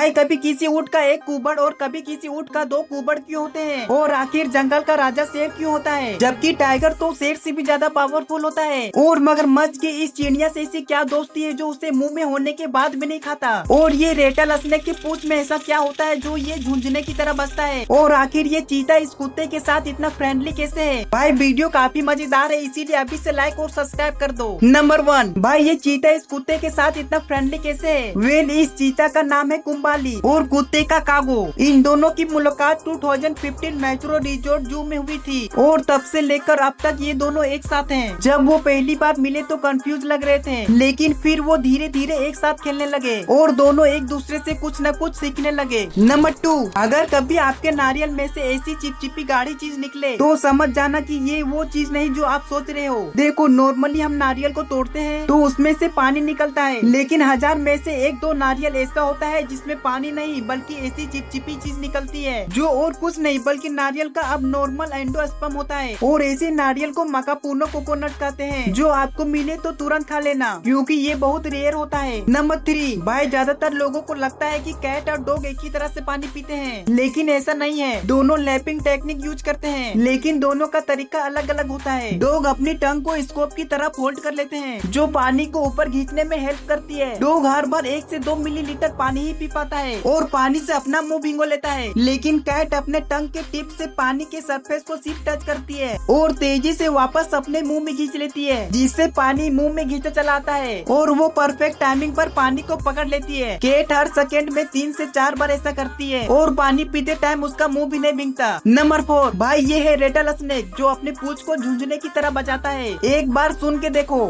भाई कभी किसी ऊँट का एक कुबड़ और कभी किसी ऊँट का दो कुबड़ क्यों होते हैं? और आखिर जंगल का राजा शेर क्यों होता है, जबकि टाइगर तो शेर से भी ज्यादा पावरफुल होता है? और मगरमच्छ की इस चिड़िया से ऐसी क्या दोस्ती है जो उसे मुंह में होने के बाद भी नहीं खाता? और ये रेटल स्नेक की पूंछ में ऐसा क्या होता है जो ये झुंझुने की तरह बजता है? और आखिर ये चीता इस कुत्ते के साथ इतना फ्रेंडली कैसे है? भाई वीडियो काफी मजेदार है, इसीलिए अभी से लाइक और सब्सक्राइब कर दो। नंबर 1, भाई ये चीता इस कुत्ते के साथ इतना फ्रेंडली कैसे है? वेल, इस चीता का नाम है कुंबाली और कुत्ते का कागो। इन दोनों की मुलाकात 2015 मेट्रो रिजॉर्ट जू में हुई थी और तब से लेकर अब तक ये दोनों एक साथ हैं। जब वो पहली बार मिले तो कंफ्यूज लग रहे थे, लेकिन फिर वो धीरे धीरे एक साथ खेलने लगे और दोनों एक दूसरे से कुछ न कुछ सीखने लगे। नंबर 2, अगर कभी आपके नारियल में से ऐसी चिपचिपी गाढ़ी चीज निकले तो समझ जाना कि ये वो चीज नहीं जो आप सोच रहे हो। देखो, नॉर्मली हम नारियल को तोड़ते हैं तो उसमें से पानी निकलता है, लेकिन 1000 में से 1-2 नारियल ऐसा होता है जिसमें पानी नहीं बल्कि ऐसी चिपचिपी चीज निकलती है जो और कुछ नहीं बल्कि नारियल का अब नॉर्मल एंडोस्पर्म होता है। और ऐसे नारियल को मकापुनो कोकोनट कहते हैं, जो आपको मिले तो तुरंत खा लेना क्योंकि ये बहुत रेयर होता है। नंबर 3, भाई ज्यादातर लोगों को लगता है कि कैट और डॉग एक ही तरह से पानी पीते हैं, लेकिन ऐसा नहीं है। दोनों लैपिंग टेक्निक यूज करते हैं, लेकिन दोनों का तरीका अलग अलग होता है। डॉग अपनी टंग को स्कोप की तरह फोल्ड कर लेते हैं जो पानी को ऊपर खींचने में हेल्प करती है। डॉग हर बार 1 से 2 मिलीलीटर पानी ही पी पाता है और पानी से अपना मुंह भिगो लेता है, लेकिन कैट अपने टंग के टिप से पानी के सरफेस को सिर्फ टच करती है और तेजी से वापस अपने मुंह में खींच लेती है, जिससे पानी मुंह में खींचा चला आता है और वो परफेक्ट टाइमिंग पर पानी को पकड़ लेती है। कैट हर सेकेंड में 3 से 4 बार ऐसा करती है और पानी पीते टाइम उसका मुंह भी नहीं भीगता। नंबर 4, भाई ये है रेटल स्नेक जो अपनी पूंछ को झुंझुने की तरह बजाता है। एक बार सुन के देखो।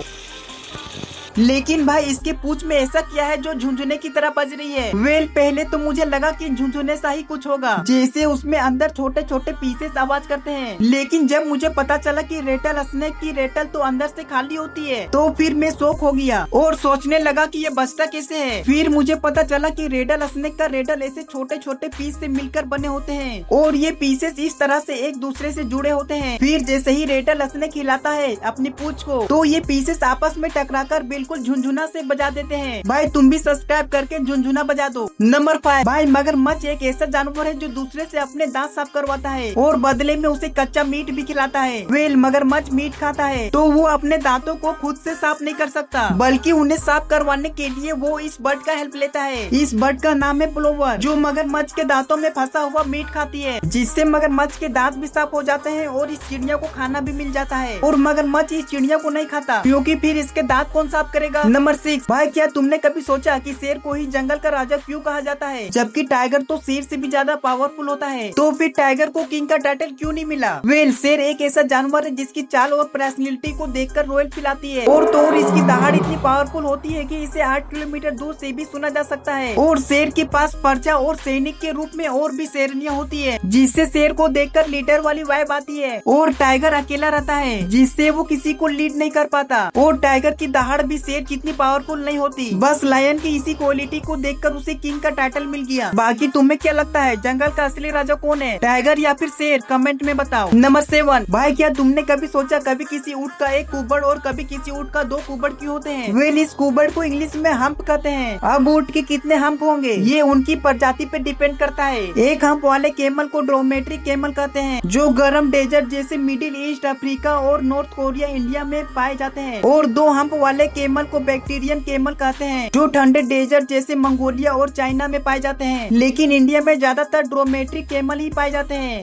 लेकिन भाई इसके पूंछ में ऐसा क्या है जो झुंझुने की तरह बज रही है? वेल, पहले तो मुझे लगा कि झुंझुने सा ही कुछ होगा, जैसे उसमें अंदर छोटे छोटे पीसेस आवाज करते हैं, लेकिन जब मुझे पता चला कि रेटल स्नेक की रेटल तो अंदर से खाली होती है तो फिर मैं शॉक हो गया और सोचने लगा कि ये बजता कैसे है। फिर मुझे पता चला कि रेटल स्नेक का रेटल ऐसे छोटे छोटे पीस से मिलकर बने होते हैं और ये पीसेस इस तरह से एक दूसरे से जुड़े होते हैं। फिर जैसे ही रेटल स्नेक हिलाता है अपनी पूंछ को तो ये पीसेस आपस में टकराकर बिल्कुल झुंझुना से बजा देते हैं। भाई तुम भी सब्सक्राइब करके झुंझुना बजा दो। नंबर 5, भाई मगरमच्छ एक ऐसा जानवर है जो दूसरे से अपने दांत साफ करवाता है और बदले में उसे कच्चा मीट भी खिलाता है। वेल, मगरमच्छ मीट खाता है तो वो अपने दांतों को खुद से साफ नहीं कर सकता, बल्कि उन्हें साफ करवाने के लिए वो इस बर्ड का हेल्प लेता है। इस बर्ड का नाम है प्लोवर, जो मगरमच्छ के दांतों में फंसा हुआ मीट खाती है, जिससे मगरमच्छ के दांत भी साफ हो जाते हैं और इस चिड़िया को खाना भी मिल जाता है। और मगरमच्छ इस चिड़िया को नहीं खाता क्योंकि फिर इसके दांत कौन साफ करेगा। नंबर 6, भाई क्या तुमने कभी सोचा कि शेर को ही जंगल का राजा क्यों कहा जाता है, जबकि टाइगर तो शेर से भी ज्यादा पावरफुल होता है? तो फिर टाइगर को किंग का टाइटल क्यों नहीं मिला? वेल, शेर एक ऐसा जानवर है जिसकी चाल और पर्सनैलिटी को देखकर रॉयल फील आती है और तो और इसकी दहाड़ इतनी पावरफुल होती है कि इसे 8 किलोमीटर दूर से भी सुना जा सकता है। और शेर के पास प्रजा और सैनिक के रूप में और भी शेरनियाँ होती है, जिससे शेर को देखकर लीडर वाली वाइब आती है। और टाइगर अकेला रहता है जिससे वो किसी को लीड नहीं कर पाता। और टाइगर की दहाड़ भी शेर जितनी पावरफुल नहीं होती। बस लायन की इसी क्वालिटी को देखकर उसे किंग का टाइटल मिल गया। बाकी तुम्हें क्या लगता है जंगल का असली राजा कौन है, टाइगर या फिर शेर? कमेंट में बताओ। नंबर 7, भाई क्या तुमने कभी सोचा कभी किसी ऊँट का एक कुबड़ और कभी किसी ऊँट का 2 कुबड़ क्यों होते हैं? वेल, इस कुबड़ को इंग्लिश में हम्प कहते हैं। अब ऊँट के कितने हम्प होंगे ये उनकी प्रजाति पे डिपेंड करता है। एक हम्प वाले कैमल को ड्रोमेट्री कैमल कहते हैं, जो गर्म डेजर्ट जैसे मिडिल ईस्ट, अफ्रीका और नॉर्थ कोरिया, इंडिया में पाए जाते हैं। और 2 हम्प वाले कैमल को बैक्टीरियन कैमल कहते हैं, जो ठंडे डेजर्ट जैसे मंगोलिया और चाइना में पाए जाते हैं, लेकिन इंडिया में ज्यादातर ड्रोमेट्री कैमल ही पाए जाते हैं।